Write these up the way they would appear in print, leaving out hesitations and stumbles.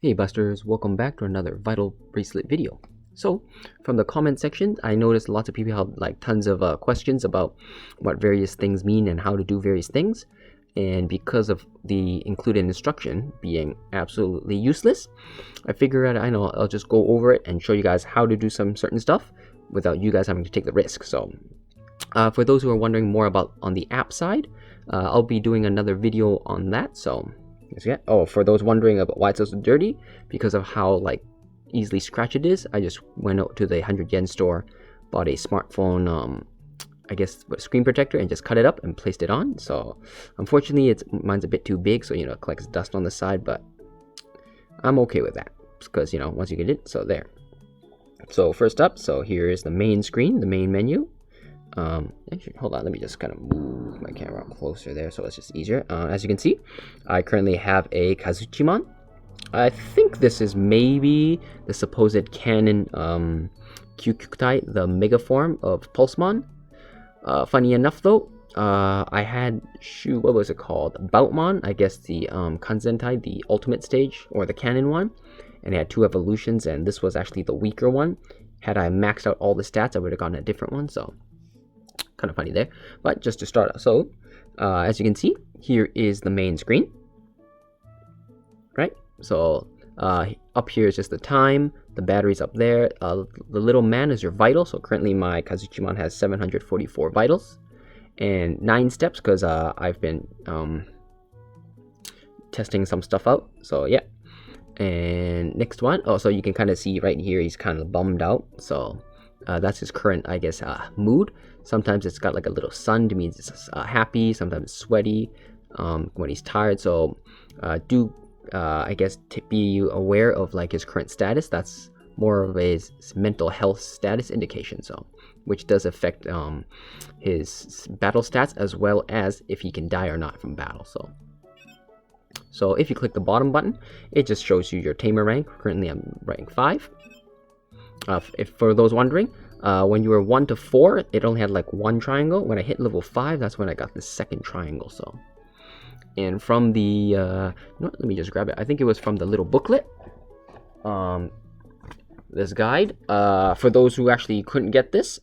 Hey Busters, welcome back to another Vital Bracelet video. So, from the comment section, I noticed lots of people had like tons of questions about what various things mean and how to do various things. And because of the included instruction being absolutely useless, I figured I'll just go over it and show you guys how to do some certain stuff without you guys having to take the risk. So, for those who are wondering more about on the app side, I'll be doing another video on that. So. Oh, for those wondering about why it's so dirty, because of how like easily scratched it is, I just went out to the 100 yen store, bought a smartphone, I guess screen protector, and just cut it up and placed it on. So unfortunately, mine's a bit too big, so it collects dust on the side, but I'm okay with that because once you get it, so there. So first up, so here is the main screen, the main menu. Actually, hold on, let me just kind of move my camera closer there so it's just easier. As you can see, I currently have a Kazuchiman. I think this is maybe the supposed canon Kyukyukai, the mega form of Pulsemon. Funny enough though, I had, what was it called? Boutmon, I guess the Kanzentai, the ultimate stage, or the canon one. And it had two evolutions, and this was actually the weaker one. Had I maxed out all the stats, I would have gotten a different one, so kind of funny there. But just to start out, so as you can see, here is the main screen, right? So up here is just the time, the battery's up there, the little man is your vital. So currently my Kazuchiman has 744 vitals and 9 steps because I've been testing some stuff out, so yeah. And next one, so you can kind of see right here he's kind of bummed out, so that's his current, I guess, mood. Sometimes it's got like a little sun to mean it's happy, sometimes it's sweaty when he's tired. So I guess be aware of like his current status. That's more of his mental health status indication, so which does affect his battle stats as well as if he can die or not from battle. So if you click the bottom button, it just shows you your tamer rank. Currently I'm rank 5. If for those wondering, when you were 1 to 4, it only had like 1 triangle. When I hit level 5, that's when I got the second triangle. So, and from the let me just grab it. I think it was from the little booklet, this guide. For those who actually couldn't get this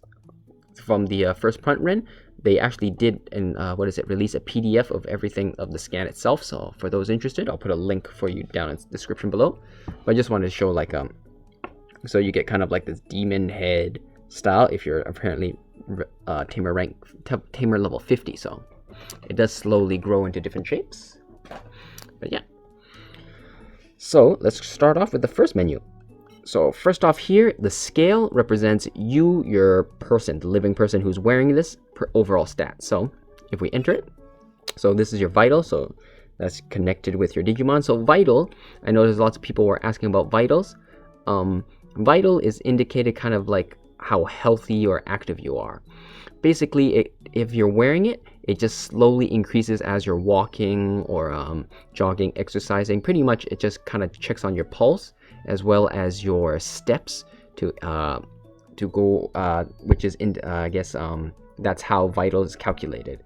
from the first print run, they actually did release a PDF of everything of the scan itself. So for those interested, I'll put a link for you down in the description below. But I just wanted to show like so you get kind of like this demon head style if you're apparently tamer level 50. So it does slowly grow into different shapes. But yeah. So let's start off with the first menu. So first off here, the scale represents you, your person, the living person who's wearing this per overall stat. So if we enter it, so this is your vital, so that's connected with your Digimon. So vital, I noticed lots of people were asking about vitals. Vital is indicated kind of like how healthy or active you are. Basically, if you're wearing it, it just slowly increases as you're walking or jogging, exercising. Pretty much, it just kind of checks on your pulse as well as your steps to go, which is I guess that's how vital is calculated.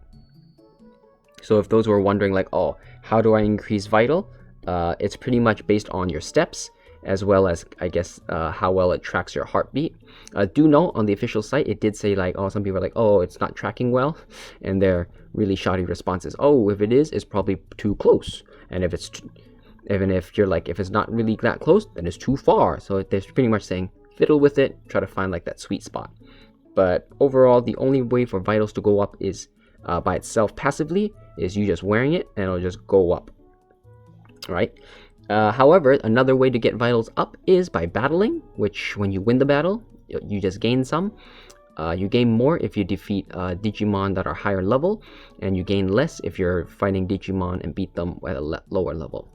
So if those were wondering like, oh, how do I increase vital? It's pretty much based on your steps, as well as, I guess, how well it tracks your heartbeat. Do note on the official site, it did say like, oh, some people are like, oh, it's not tracking well, and they're really shoddy responses. Oh, if it is, it's probably too close, and if it's even if you're like, if it's not really that close, then it's too far. So they're pretty much saying fiddle with it, try to find like that sweet spot. But overall, the only way for vitals to go up is by itself passively, is you just wearing it and it'll just go up, right? However, another way to get vitals up is by battling, which when you win the battle, you just gain some. You gain more if you defeat Digimon that are higher level, and you gain less if you're fighting Digimon and beat them at a lower level.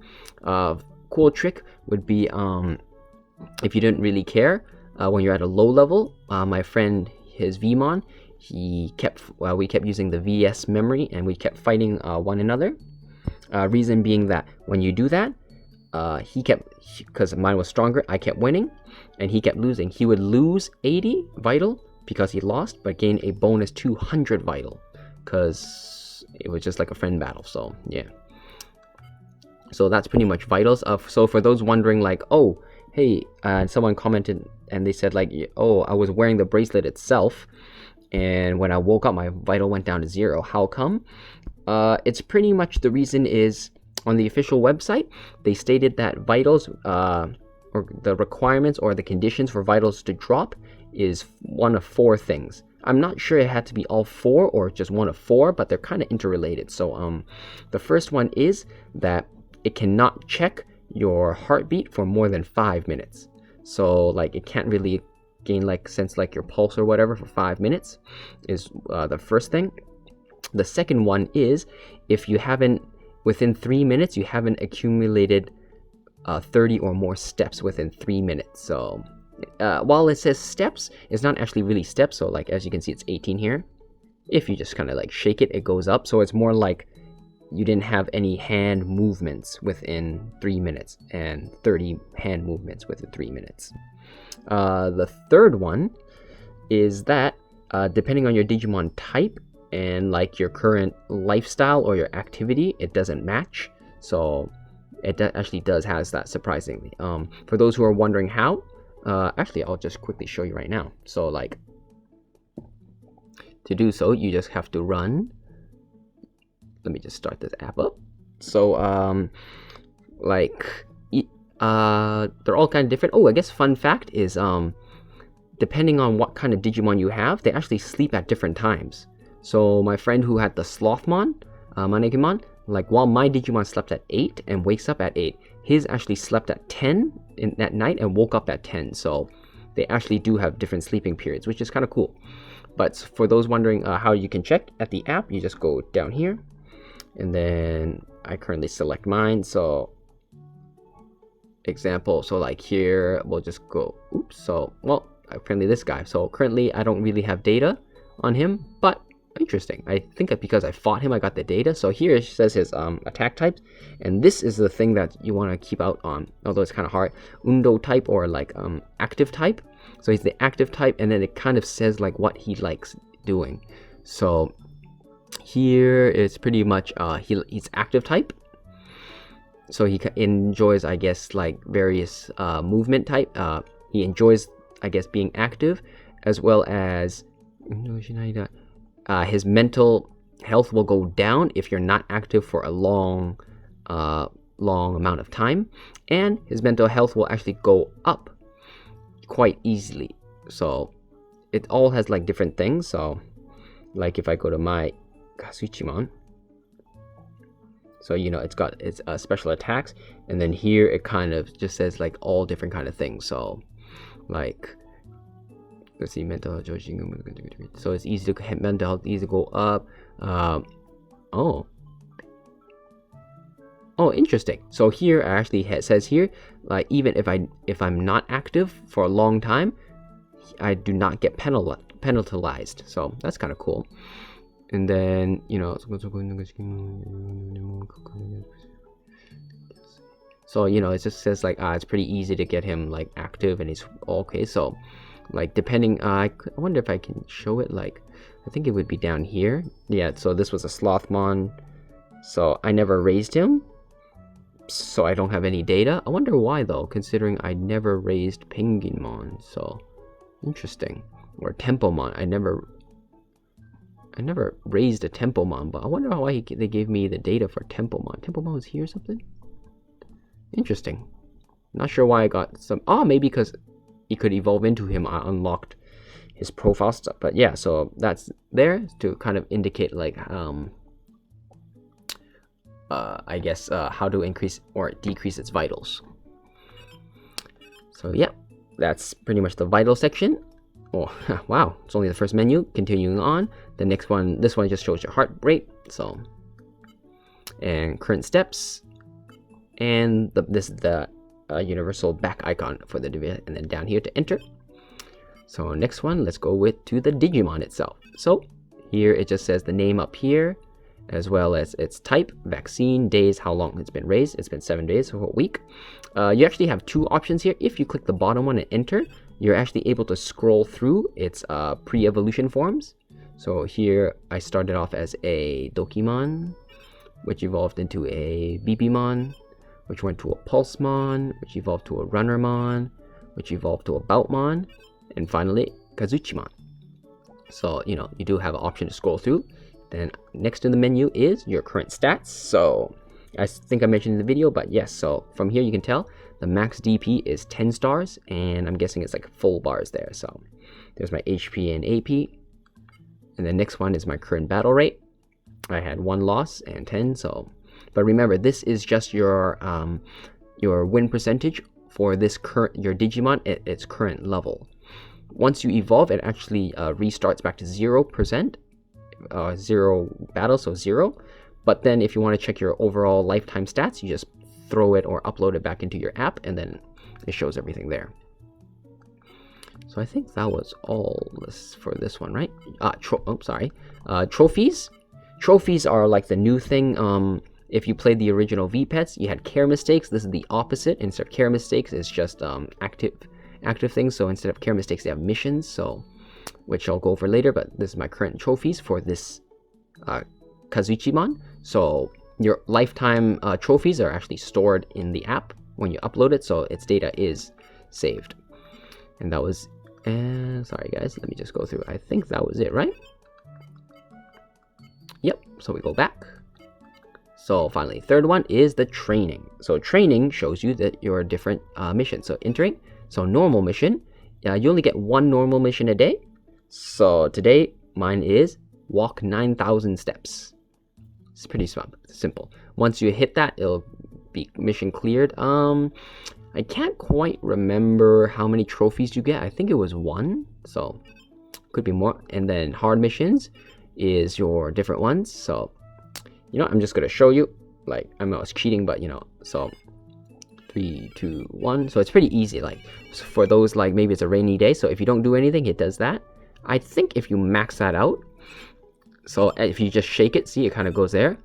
Cool trick would be if you didn't really care when you're at a low level. My friend, his Vmon, we kept using the VS memory and we kept fighting one another. Reason being that when you do that, because mine was stronger, I kept winning and he kept losing. He would lose 80 vital because he lost, but gain a bonus 200 vital because it was just like a friend battle. So yeah. So that's pretty much vitals. So for those wondering, like, oh, hey, someone commented and they said like, oh, I was wearing the bracelet itself, and when I woke up, my vital went down to 0. How come? It's pretty much, the reason is on the official website, they stated that vitals, or the requirements or the conditions for vitals to drop is one of 4 things. I'm not sure it had to be all 4 or just one of 4, but they're kind of interrelated. So the first one is that it cannot check your heartbeat for more than 5 minutes. So like it can't really gain like sense like your pulse or whatever for 5 minutes is the first thing. The second one is if you haven't, within 3 minutes, you haven't accumulated 30 or more steps within 3 minutes. So while it says steps, it's not actually really steps. So like as you can see, it's 18 here. If you just kind of like shake it, it goes up. So it's more like you didn't have any hand movements within 3 minutes and 30 hand movements within 3 minutes. The third one is that depending on your Digimon type and like your current lifestyle or your activity, it doesn't match. So it actually does has that, surprisingly. For those who are wondering how, actually I'll just quickly show you right now. So like to do so, you just have to run. Let me just start this app up. So they're all kind of different. Oh, I guess fun fact is depending on what kind of Digimon you have, they actually sleep at different times. So my friend who had the Slothmon, Manekimon, like while my Digimon slept at 8 and wakes up at 8, his actually slept at 10 at night and woke up at 10. So they actually do have different sleeping periods, which is kind of cool. But for those wondering how you can check at the app, you just go down here. And then I currently select mine. So example, so like here, we'll just go, oops. So, well, apparently this guy. So currently I don't really have data on him, but interesting. I think because I fought him, I got the data. So here it says his attack types. And this is the thing that you want to keep out on, although it's kind of hard. Undo type or like active type. So he's the active type, and then it kind of says like what he likes doing. So here it's pretty much he's active type, so he enjoys, I guess, like various movement type. He enjoys, I guess, being active, as well as his mental health will go down if you're not active for a long amount of time, and his mental health will actually go up quite easily. So it all has like different things. So like if I go to my Kazuchiman, so it's got its special attacks, and then here it kind of just says like all different kind of things. So like let's see, mental health, so it's easy to mental health, easy to go up. Oh, interesting. So here actually it says here, like even if I'm not active for a long time, I do not get penalized. So that's kind of cool. And then so it just says like it's pretty easy to get him like active and he's okay. So like depending, I wonder if I can show it. Like I think it would be down here. Yeah. So this was a Slothmon. So I never raised him, so I don't have any data. I wonder why though, considering I never raised Penguinmon. So interesting. Or Tempomon. I never raised a Tempomon, but I wonder why they gave me the data for Tempomon. Tempomon was here or something? Interesting. Not sure why I got some. Maybe because he could evolve into him. I unlocked his profile stuff. But yeah, so that's there to kind of indicate like I guess how to increase or decrease its vitals. So yeah, that's pretty much the vital section. Oh wow, it's only the first menu. Continuing on, the next one, this one just shows your heart rate. So and current steps, and this is the universal back icon for the division, and then down here to enter. So next one, let's go to the Digimon itself. So here it just says the name up here, as well as its type, vaccine, days, how long it's been raised. It's been 7 days, so a week. You actually have 2 options here. If you click the bottom one and enter, you're actually able to scroll through its pre-evolution forms. So here I started off as a Dokimon, which evolved into a Bipimon, which went to a Pulsemon, which evolved to a Runnermon, which evolved to a Boutmon, and finally Kazuchiman. So, you know, you do have an option to scroll through. Then next in the menu is your current stats. So I think I mentioned in the video, but yes, so from here you can tell the max DP is 10 stars, and I'm guessing it's like full bars there. So there's my HP and AP. And the next one is my current battle rate. I had 1 loss and 10, so, but remember, this is just your win percentage for this your Digimon at its current level. Once you evolve, it actually restarts back to 0%, 0 battle, so 0. But then if you want to check your overall lifetime stats, you just throw it or upload it back into your app, and then it shows everything there. So I think that was all this for this one, right? Trophies. Trophies are like the new thing. If you played the original V-Pets, you had care mistakes. This is the opposite. Instead of care mistakes, it's just active things. So instead of care mistakes, they have missions. So, which I'll go over later. But this is my current trophies for this Kazuchiman. So your lifetime trophies are actually stored in the app when you upload it. So its data is saved. And that was. Sorry guys, let me just go through. I think that was it, right? Yep. So we go back. So finally, third one is the training. So training shows you that your different missions. So entering, so normal mission, you only get 1 normal mission a day. So today mine is walk 9,000 steps. It's pretty simple. Once you hit that, it'll be mission cleared. I can't quite remember how many trophies you get. I think it was 1, so could be more. And then hard missions is your different ones. So, you know, I'm just gonna show you. Like, I was cheating, but you know, so 3, 2, 1. So it's pretty easy. Like for those, like maybe it's a rainy day. So if you don't do anything, it does that. I think if you max that out, so if you just shake it, see, it kind of goes there.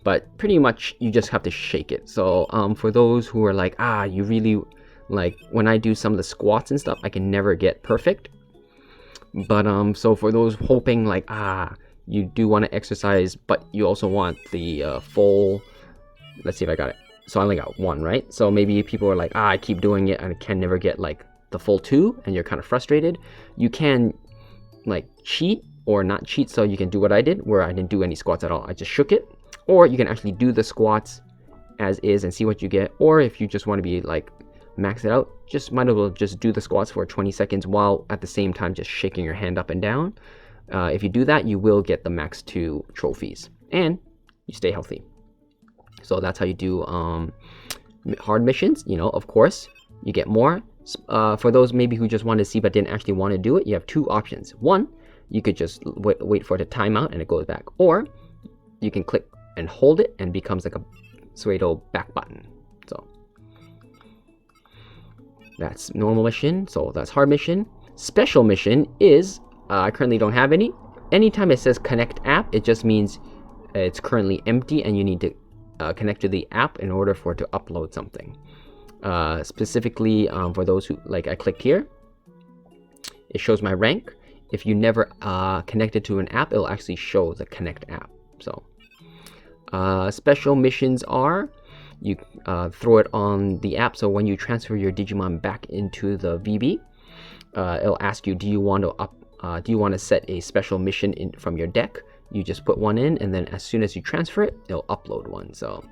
But pretty much you just have to shake it. So for those who are like, you really, like when I do some of the squats and stuff, I can never get perfect. But so for those hoping like, you do want to exercise, but you also want the full, let's see if I got it. So I only got 1, right? So maybe people are like, I keep doing it and I can never get like the full 2, and you're kind of frustrated. You can like cheat or not cheat. So you can do what I did, where I didn't do any squats at all. I just shook it. Or you can actually do the squats as is and see what you get. Or if you just want to be like max it out, just might as well just do the squats for 20 seconds while at the same time just shaking your hand up and down. If you do that, you will get the max 2 trophies and you stay healthy. So that's how you do hard missions. You know, of course, you get more. For those maybe who just wanted to see but didn't actually want to do it, you have 2 options. One, you could just wait for it to time out and it goes back. Or you can click and hold it and becomes like a pseudo back button. So that's normal mission. So that's hard mission. Special mission is, I currently don't have any. Anytime it says connect app, it just means it's currently empty and you need to connect to the app in order for it to upload something. Specifically for those who, like I clicked here, it shows my rank. If you never connected to an app, it'll actually show the connect app. So special missions are, you throw it on the app. So when you transfer your Digimon back into the VB, it'll ask you, do you want to set a special mission in from your deck? You just put one in, and then as soon as you transfer it, it'll upload one. So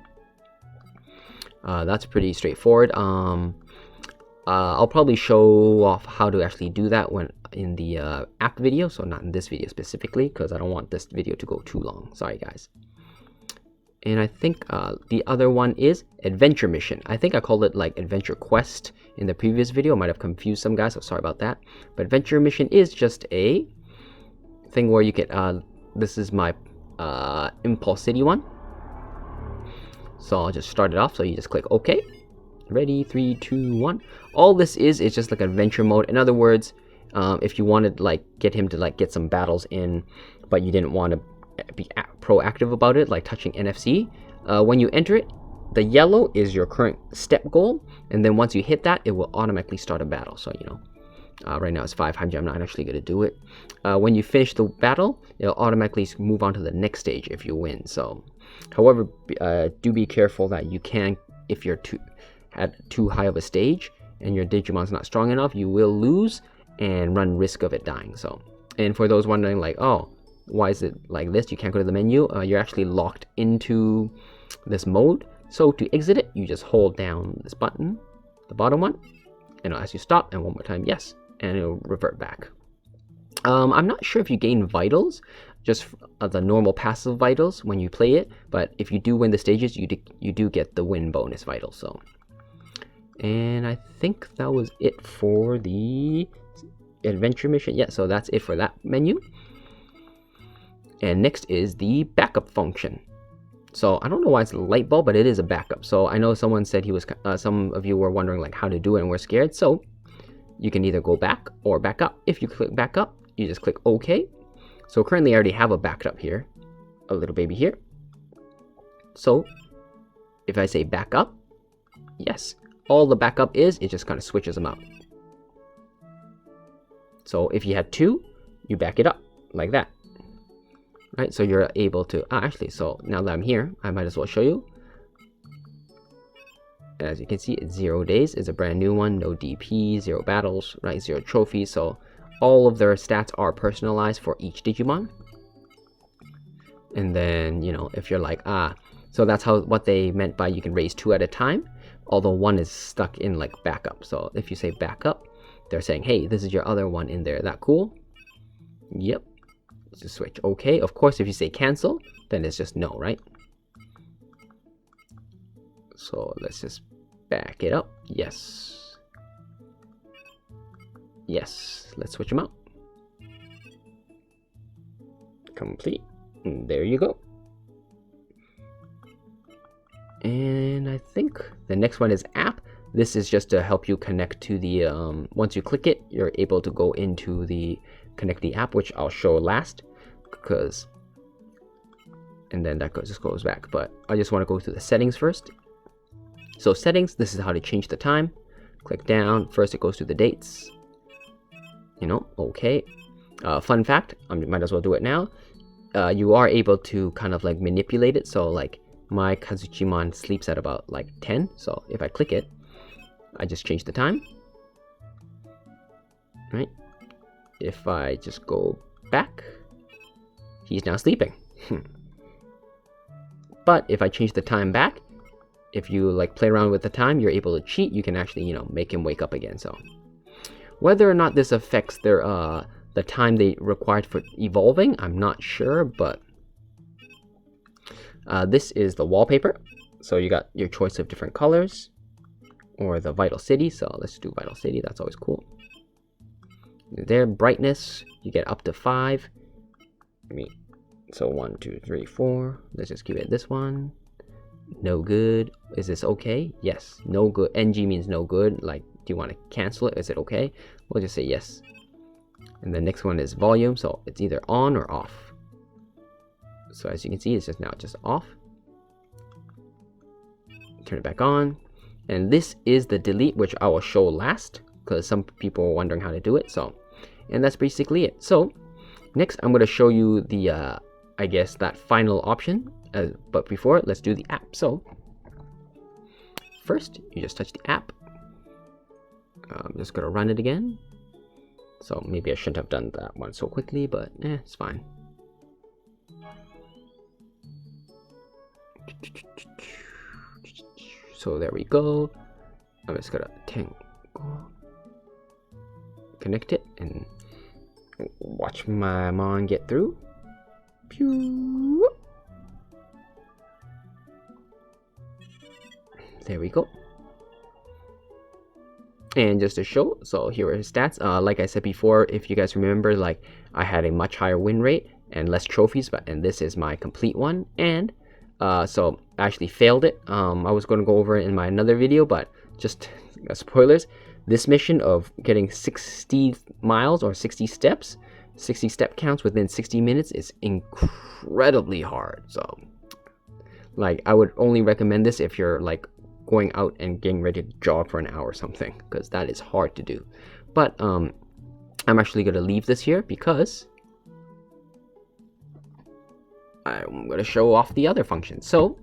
that's pretty straightforward. I'll probably show off how to actually do that when in the app video, so not in this video specifically, because I don't want this video to go too long. Sorry guys. And I think the other one is adventure mission. I think I called it like adventure quest in the previous video. Might have confused some guys, so sorry about that. But adventure mission is just a thing where you get this is my Impulse City one. So I'll just start it off. So you just click OK. Ready, 3, 2, 1. All this is just like adventure mode. In other words, if you wanted like get him to like get some battles in, but you didn't want to be proactive about it, like touching NFC, when you enter it, the yellow is your current step goal, and then once you hit that, it will automatically start a battle. So you know, right now it's 500. I'm not actually going to do it. When you finish the battle, it'll automatically move on to the next stage if you win. So however, do be careful that you can if you're at too high of a stage and your Digimon's not strong enough, you will lose and run risk of it dying. So, and for those wondering like, oh, why is it like this? You can't go to the menu. You're actually locked into this mode. So to exit it, you just hold down this button, the bottom one, and it'll ask you stop, and one more time, yes, and it'll revert back. I'm not sure if you gain vitals, just the normal passive vitals when you play it, but if you do win the stages, you do get the win bonus vitals. So, and I think that was it for the adventure mission. Yeah, so that's it for that menu. And next is the backup function. So I don't know why it's a light bulb, but it is a backup. So I know someone said he was, some of you were wondering like how to do it and were scared. So you can either go back or back up. If you click back up, you just click OK. So currently I already have a backup here, a little baby here. So if I say back up, yes, all the backup is, it just kind of switches them out. So if you had two, you back it up like that. Right, so you're able to, actually, so now that I'm here, I might as well show you. As you can see, it's 0 days, it's a brand new one, no DP, 0 battles, right, 0 trophies, so all of their stats are personalized for each Digimon. And then, you know, if you're like, so that's what they meant by you can raise 2 at a time, although one is stuck in like backup. So if you say backup, they're saying, hey, this is your other one in there, that cool? Yep. Just switch. Okay, of course if you say cancel, then it's just no, right? So let's just back it up. Yes. Yes. Let's switch them out. Complete. And there you go. And I think the next one is app. This is just to help you connect to the, once you click it, you're able to go into the connect the app, which I'll show last, because, and then that just goes back. But I just want to go through the settings first. So settings, this is how to change the time. Click down. First it goes to the dates. You know, okay. Fun fact, I might as well do it now. You are able to kind of like manipulate it. So like my Kazuchiman sleeps at about like 10. So if I click it, I just change the time. Right? If I just go back, he's now sleeping. But if I change the time back, if you like play around with the time, you're able to cheat. You can actually, you know, make him wake up again. So whether or not this affects their the time they required for evolving, I'm not sure, but this is the wallpaper. So you got your choice of different colors or the Vital City. So let's do Vital City. That's always cool. Their brightness, you get up to 5. So 1, 2, 3, 4. Let's just give it this one. No good. Is this okay? Yes. No good. NG means no good. Like, do you want to cancel it? Is it okay? We'll just say yes. And the next one is volume. So it's either on or off. So as you can see, it's just now just off. Turn it back on. And this is the delete, which I will show last, because some people are wondering how to do it. So, and that's basically it. So next I'm going to show you the I guess that final option, but before, let's do the app. So first you just touch the app. I'm just going to run it again. So maybe I shouldn't have done that one so quickly, but it's fine. So there we go. I'm just going to connect it and watch my mon get through. Pew. There we go. And just to show, so here are his stats. Like I said before, if you guys remember, like I had a much higher win rate and less trophies, and this is my complete one. And so I actually failed it. I was going to go over it in my another video, but just spoilers. This mission of getting 60 miles or 60 steps, 60 step counts within 60 minutes is incredibly hard. So like I would only recommend this if you're like going out and getting ready to jog for an hour or something, because that is hard to do. But I'm actually going to leave this here because I'm going to show off the other functions. So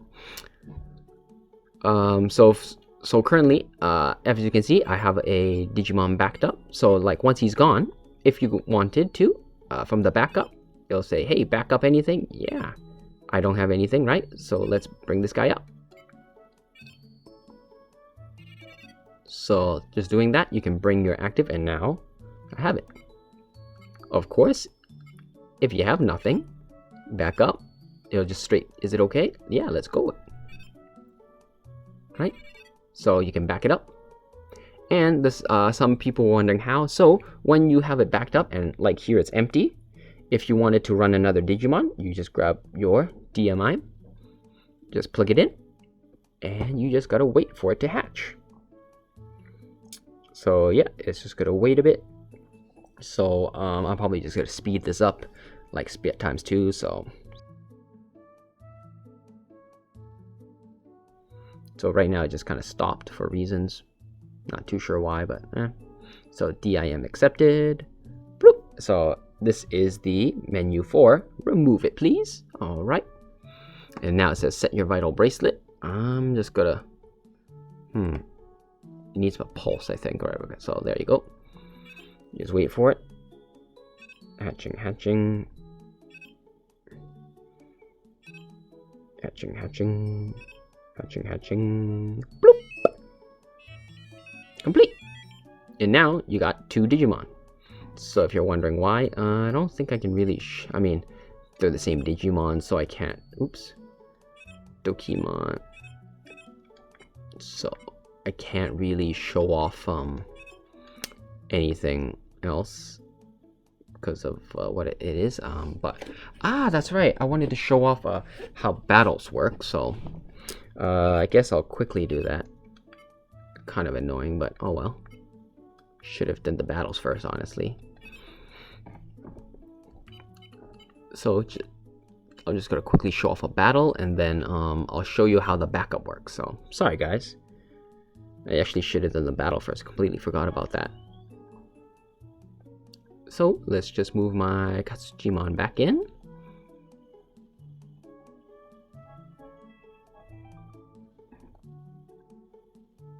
So currently, as you can see, I have a Digimon backed up. So like once he's gone, if you wanted to, from the backup, it'll say, hey, back up anything? Yeah, I don't have anything, right? So let's bring this guy up. So just doing that, you can bring your active, and now I have it. Of course, if you have nothing, back up, it'll just straight, is it okay? Yeah, let's go. Right? So you can back it up. And this, some people wondering how. So when you have it backed up and like here it's empty, if you wanted to run another Digimon, you just grab your DMI, just plug it in, and you just gotta wait for it to hatch. So yeah, it's just gonna wait a bit. So I'm probably just gonna speed this up, like speed times 2. So right now it just kind of stopped for reasons. Not too sure why, but So DIM accepted. Bloop. So this is the menu for remove it, please. All right. And now it says set your Vital Bracelet. I'm just gonna, it needs a pulse, I think. All right, okay, so there you go. Just wait for it. Hatching, hatching. Hatching, hatching. Hatching, hatching. Bloop. Complete. And now you got 2 Digimon. So if you're wondering why, I don't think I can really, I mean, they're the same Digimon, so I can't, oops. Dokimon. So I can't really show off anything else because of what it is. But that's right. I wanted to show off how battles work. So I guess I'll quickly do that. Kind of annoying, but oh well. Should have done the battles first, honestly. So I'm just gonna quickly show off a battle, and then I'll show you how the backup works. So sorry guys, I actually should have done the battle first. Completely forgot about that. So let's just move my Kazuchiman back in.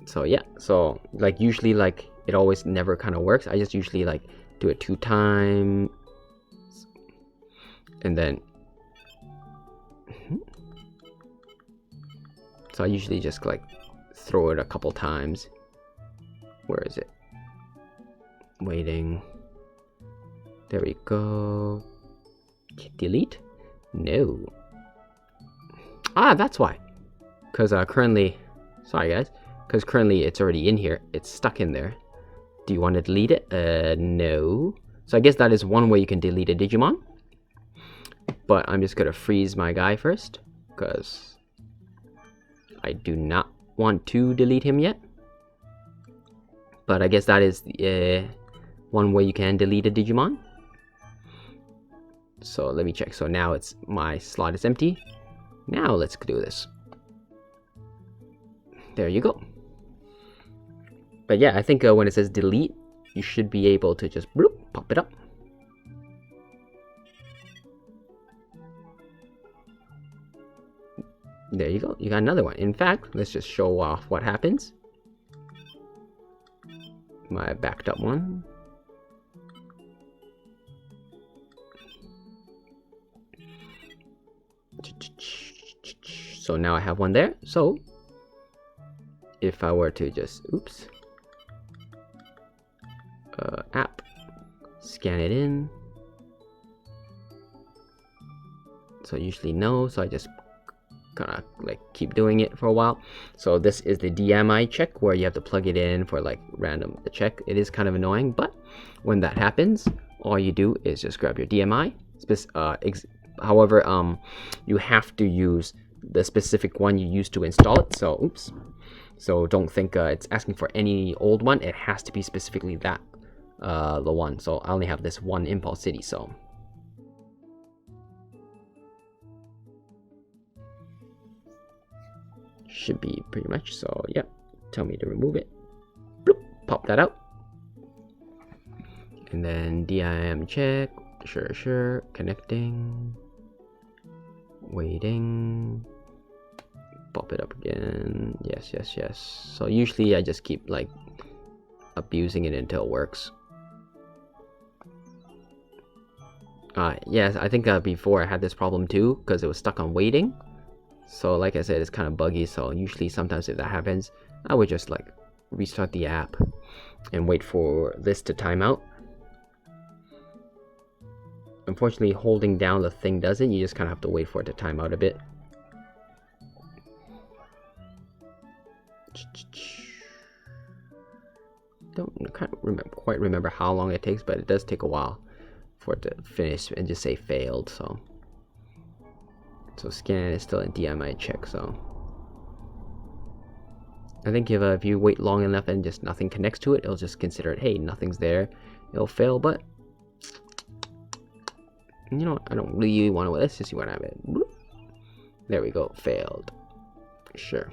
So yeah, so like usually like it always never kind of works. I just usually like do it 2 times, and then so I usually just like throw it a couple times. Where is it? Waiting. There we go. Delete? No. That's why. Because currently, sorry guys, because currently it's already in here. It's stuck in there. Do you want to delete it? No. So I guess that is one way you can delete a Digimon. But I'm just going to freeze my guy first, because I do not want to delete him yet. But I guess that is one way you can delete a Digimon. So let me check. So now it's my slot is empty. Now let's do this. There you go. But yeah, I think when it says delete, you should be able to just bloop, pop it up. There you go. You got another one. In fact, let's just show off what happens. My backed up one. So now I have one there. So if I were to just, oops, app, scan it in. So usually no, so I just kind of like keep doing it for a while. So this is the DMI check where you have to plug it in for like random the check. It is kind of annoying, but when that happens, all you do is just grab your DMI. However, you have to use the specific one you used to install it. So oops. So don't think it's asking for any old one. It has to be specifically that the one. So I only have this one Impulse City. So should be pretty much. So yeah, tell me to remove it. Bloop, pop that out, and then DIM check. Sure, connecting, waiting, pop it up again. Yes, yes, yes. So usually I just keep like abusing it until it works. Yes, I think before I had this problem too, because it was stuck on waiting. So like I said, it's kind of buggy, so usually sometimes if that happens, I would just like restart the app and wait for this to time out. Unfortunately, holding down the thing doesn't, you just kind of have to wait for it to time out a bit. Don't quite remember how long it takes, but it does take a while for it to finish and just say failed. So scan is still in DMI check. So I think if you wait long enough and just nothing connects to it, it'll just consider it, hey, nothing's there. It'll fail, but you know what? I don't really want to. Let's just see what happened. There we go. Failed. Sure.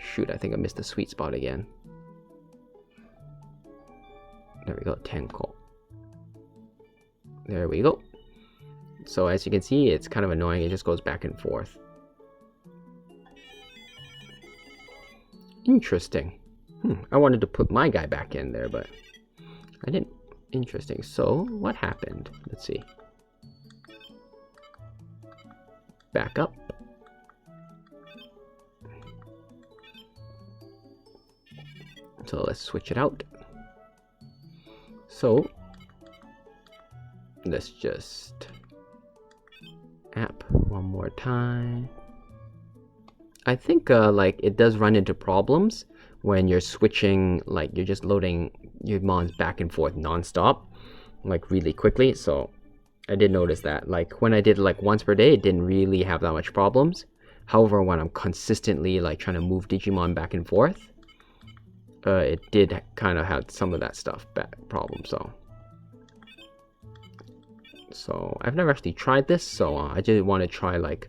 Shoot, I think I missed the sweet spot again. There we go, Tenko. There we go. So as you can see, it's kind of annoying. It just goes back and forth. Interesting. I wanted to put my guy back in there, but I didn't. Interesting. So what happened? Let's see. Back up. So let's switch it out. So let's just app one more time. I think like it does run into problems when you're switching, like you're just loading your mons back and forth non-stop, like really quickly. So I did notice that, like when I did like once per day, it didn't really have that much problems. However, when I'm consistently like trying to move Digimon back and forth, it did kind of have some of that stuff problem. So I've never actually tried this, so I just want to try like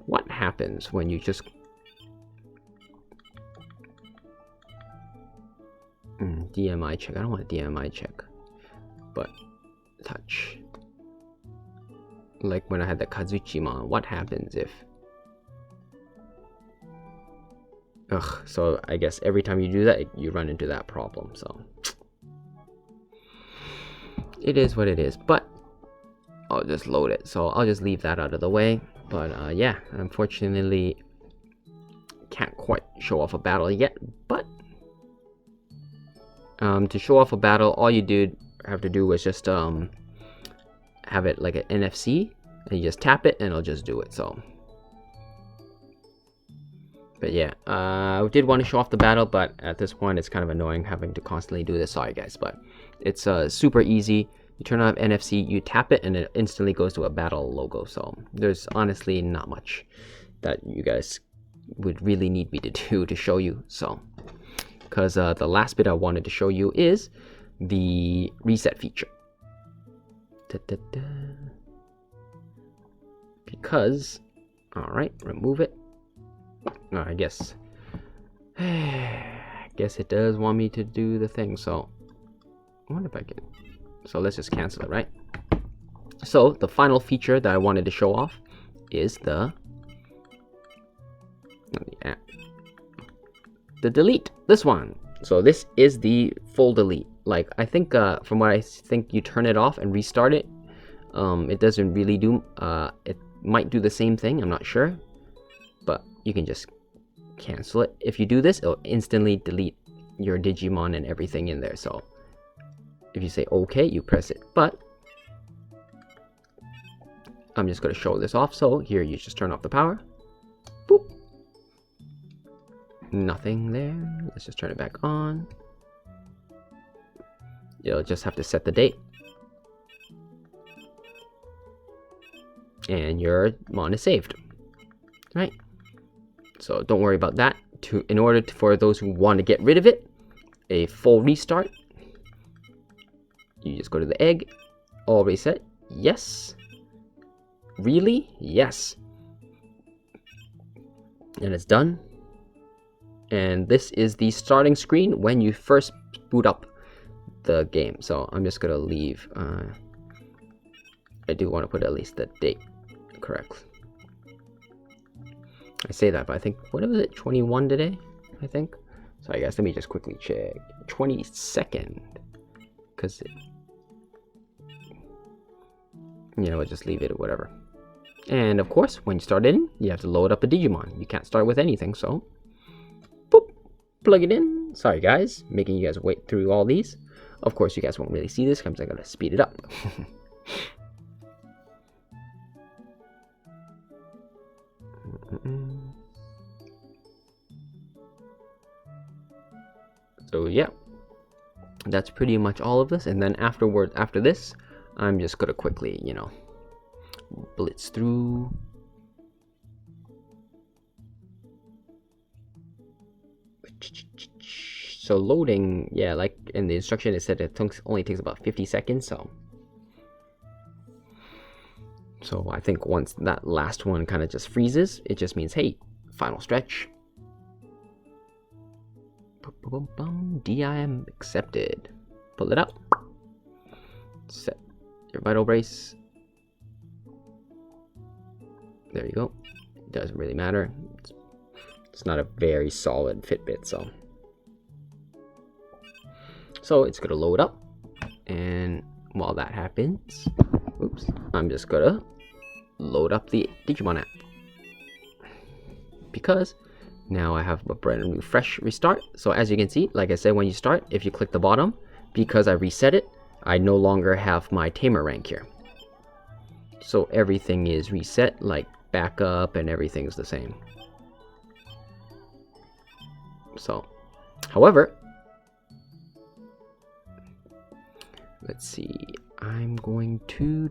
what happens when you just DMI check. I don't want a DMI check, but touch. Like when I had the Kazuchiman, what happens if so I guess every time you do that, you run into that problem. So it is what it is, but I'll just load it. So I'll just leave that out of the way. But yeah, unfortunately can't quite show off a battle yet. But to show off a battle, all you have to do is just have it like an NFC, and you just tap it and it'll just do it. So but yeah, I did want to show off the battle, but at this point it's kind of annoying having to constantly do this. Sorry guys, but it's super easy. You turn on NFC, you tap it, and it instantly goes to a battle logo. So there's honestly not much that you guys would really need me to do to show you. So because the last bit I wanted to show you is the reset feature. Because, all right, remove it. I guess it does want me to do the thing. So I wonder if I can. So let's just cancel it, right? So the final feature that I wanted to show off is the delete. This one. So this is the full delete. Like I think from what I think, you turn it off and restart it. It doesn't really do. It might do the same thing. I'm not sure, but you can just cancel it. If you do this, it'll instantly delete your Digimon and everything in there. So if you say OK, you press it. But I'm just going to show this off. So here you just turn off the power. Boop. Nothing there. Let's just turn it back on. You'll just have to set the date. And your mon is saved. Right? So don't worry about that. In order for those who want to get rid of it, a full restart, you just go to the egg, all reset, yes. Really? Yes. And it's done. And this is the starting screen when you first boot up the game. So I'm just gonna leave. I do want to put at least the date correct. I say that, but I think, what was it, 21 today, I think? So I guess let me just quickly check. 22nd, because, you know, just leave it or whatever. And of course, when you start in, you have to load up a Digimon. You can't start with anything, so boop, plug it in. Sorry guys, making you guys wait through all these. Of course, you guys won't really see this because I'm gonna speed it up. So yeah, that's pretty much all of this. And then after this, I'm just gonna quickly, you know, blitz through. So loading, yeah, like in the instruction it said it only takes about 50 seconds. So I think once that last one kind of just freezes, it just means, hey, final stretch. DIM accepted. Pull it up. Set your vital brace. There you go. Doesn't really matter. It's not a very solid Fitbit, so it's gonna load up. And while that happens, oops, I'm just gonna load up the Digimon app, because now I have a brand new fresh restart. So as you can see, like I said, when you start, if you click the bottom, because I reset it, I no longer have my tamer rank here. So everything is reset, like backup and everything's the same. So, however, let's see, I'm going to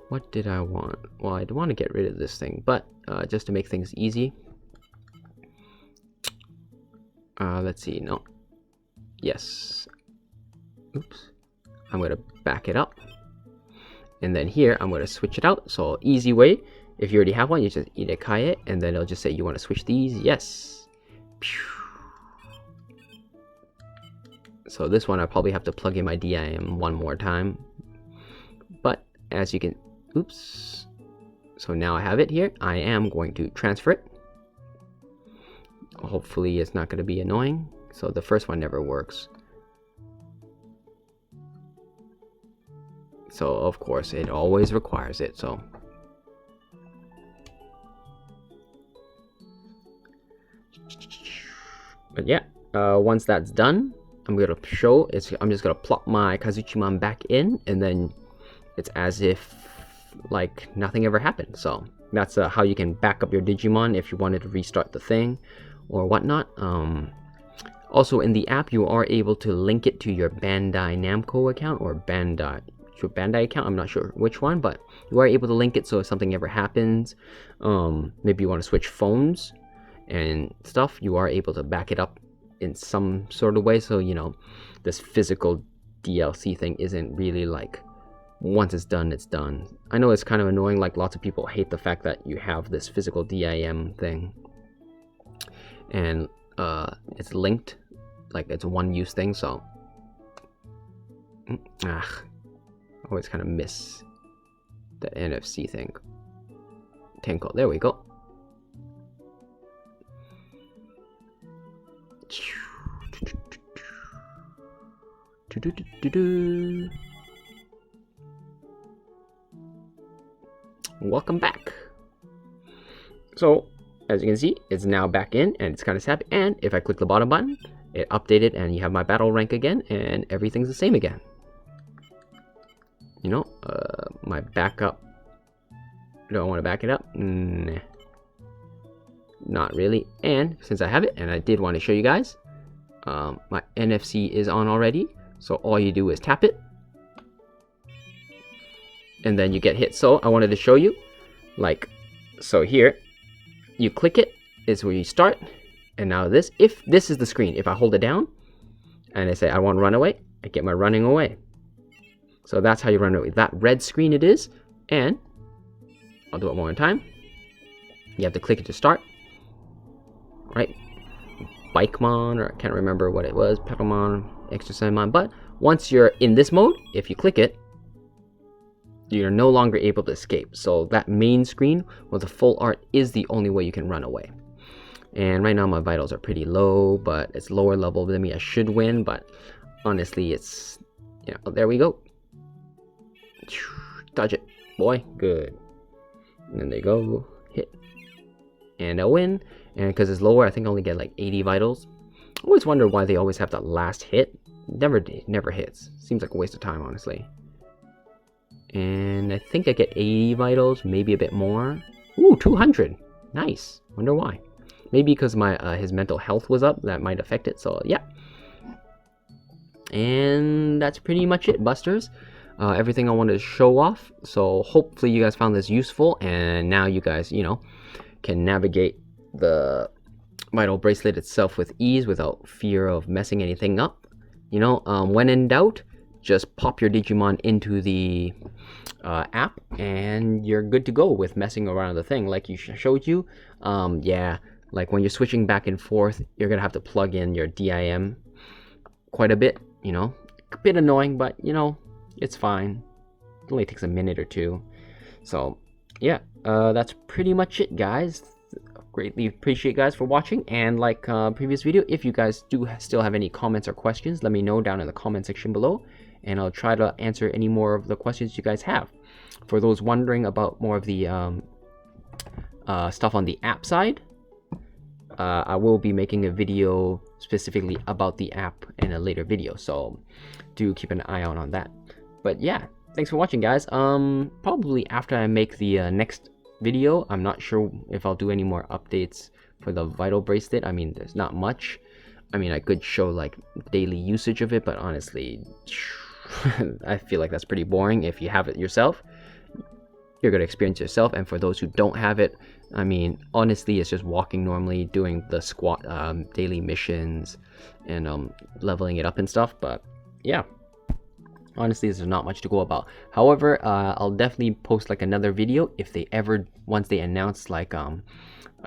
what did I want? Well, I want to get rid of this thing, but just to make things easy, let's see, no, yes, oops, I'm going to back it up, and then here I'm going to switch it out. So easy way, if you already have one, you just inekai it, and then it'll just say you want to switch these, yes. So this one I probably have to plug in my DIM one more time, but as you can, oops, so now I have it here. I am going to transfer it. Hopefully it's not going to be annoying. So the first one never works. So of course it always requires it, so but yeah, once that's done, I'm gonna show it's. I'm just gonna plop my Kazuchiman back in, and then it's as if like nothing ever happened. So that's how you can back up your Digimon if you wanted to restart the thing or whatnot. Also in the app, you are able to link it to your Bandai Namco account or your Bandai account. I'm not sure which one, but you are able to link it. So if something ever happens, maybe you want to switch phones and stuff, you are able to back it up in some sort of way. So, you know, this physical DLC thing isn't really like, once it's done, it's done. I know it's kind of annoying, like lots of people hate the fact that you have this physical DIM thing and it's linked, like it's a one-use thing. So I always kind of miss the NFC thing. Tenko, there we go. Welcome back. So as you can see, it's now back in and it's kind of snappy. And if I click the bottom button, it updated and you have my battle rank again and everything's the same again. You know, my backup, do I want to back it up? Nah, not really. And since I have it, and I did want to show you guys, my NFC is on already. So all you do is tap it and then you get hit. So I wanted to show you, like, so here you click it is where you start. And now this, if this is the screen, if I hold it down and I say I want to run away, I get my running away. So that's how you run away. That red screen it is. And I'll do it one more time. You have to click it to start. Right? Bikemon, or I can't remember what it was. Pedalmon. Excercising. But once you're in this mode, if you click it, you're no longer able to escape. So that main screen with the full art is the only way you can run away. And right now my vitals are pretty low, but it's lower level than me. I should win, but honestly, it's, yeah, oh, there we go. Dodge it, boy, good. And then they go, hit, and I'll win. And because it's lower, I think I only get like 80 vitals. I always wonder why they always have that last hit. Never hits. Seems like a waste of time, honestly. And I think I get 80 vitals, maybe a bit more. Ooh, 200. Nice. Wonder why. Maybe because my his mental health was up, that might affect it. So yeah. And that's pretty much it, Busters. Everything I wanted to show off. So hopefully you guys found this useful, and now you guys, you know, can navigate the Vital Bracelet itself with ease without fear of messing anything up. You know, when in doubt, just pop your Digimon into the app and you're good to go with messing around the thing like you showed you. Yeah, like when you're switching back and forth, you're gonna have to plug in your DIM quite a bit, you know. A bit annoying, but you know, it's fine. It only takes a minute or two. So yeah, that's pretty much it, guys. Greatly appreciate you guys for watching, and like previous video, if you guys do still have any comments or questions, let me know down in the comment section below, and I'll try to answer any more of the questions you guys have. For those wondering about more of the stuff on the app side, I will be making a video specifically about the app in a later video, so do keep an eye out on that. But yeah, thanks for watching, guys. Probably after I make the next video, I'm not sure if I'll do any more updates for the Vital Bracelet. I mean, there's not much. I mean, I could show like daily usage of it, but honestly, I feel like that's pretty boring. If you have it yourself, you're gonna experience it yourself. And for those who don't have it, I mean, honestly, it's just walking normally, doing the squat daily missions, and leveling it up and stuff. But yeah, honestly, there's not much to go about. However, I'll definitely post like another video if they ever, once they announce like a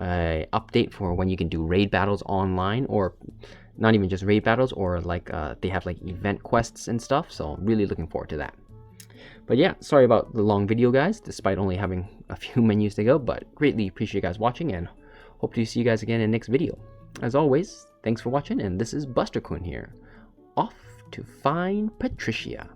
update for when you can do raid battles online, or not even just raid battles, or like they have like event quests and stuff. So really looking forward to that. But yeah, sorry about the long video, guys, despite only having a few menus to go, but greatly appreciate you guys watching, and hope to see you guys again in the next video. As always, thanks for watching, and this is Buster-kun here, off to find Patricia.